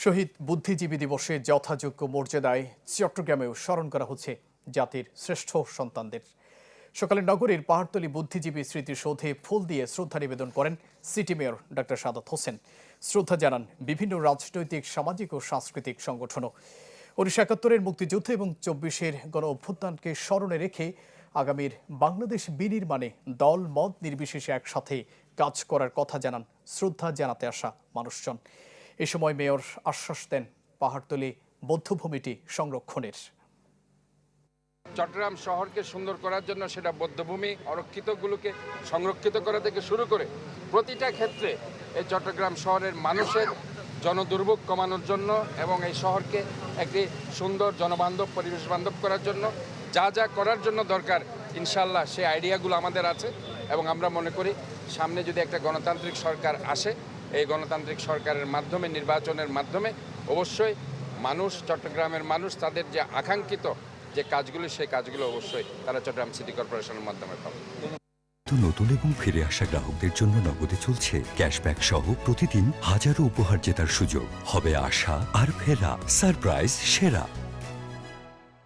শহীদ বুদ্ধিজীবী দিবসে যথাযোগ্য মর্যাদায় চট্টগ্রামেও স্মরণ করা হচ্ছে জাতির শ্রেষ্ঠ সন্তানদের। সকালে নগরীর পাহাড়তলী বুদ্ধিজীবী স্মৃতিসৌধে ফুল দিয়ে শ্রদ্ধা নিবেদন করেন city mayor doctor Sadat Hossain. শ্রদ্ধা জানান বিভিন্ন রাজনৈতিক, সামাজিক ও সাংস্কৃতিক সংগঠনও। 1971-এর মুক্তিযুদ্ধ এবং 24-এর গণ অভ্যুত্থানকে স্মরণে রেখে আগামীর বাংলাদেশ বিনির্মাণে দল মত নির্বিশেষে একসাথে কাজ করার কথা জানান শ্রদ্ধা জানাতে আসা মানুষজন। এ সময় মেয়র আশ্বাস দেন পাহাড়তলী বৌদ্ধভূমিটি সংরক্ষণের। চট্টগ্রাম শহরকে সুন্দর করার জন্য সেটা বৌদ্ধভূমি অরক্ষিতগুলোকে সংরক্ষিত করা থেকে শুরু করে প্রতিটা ক্ষেত্রে এই চট্টগ্রাম শহরের মানুষের জনদুর্ভোগ কমানোর জন্য এবং এই শহরকে একটি সুন্দর জনবান্ধব, পরিবেশ বান্ধব করার জন্য যা যা করার জন্য দরকার ইনশাল্লাহ সেই আইডিয়াগুলো আমাদের আছে। এবং আমরা মনে করি সামনে যদি একটা গণতান্ত্রিক সরকার আসে, এই গণতান্ত্রিক সরকারের মাধ্যমে, নির্বাচনের মাধ্যমে অবশ্যই মানুষ, চট্টগ্রামের মানুষ তাদের যে আকাঙ্ক্ষিত যে কাজগুলো, সেই কাজগুলো অবশ্যই তারা চট্টগ্রাম সিটি কর্পোরেশনের মাধ্যমে পাবে। নতুন এবং ফিরে আসা গ্রাহকদের জন্য নগদে চলছে ক্যাশব্যাক সহ প্রতিদিন হাজারো উপহার জেতার সুযোগ। হবে আশা আর ফেরা, সারপ্রাইজ সেরা।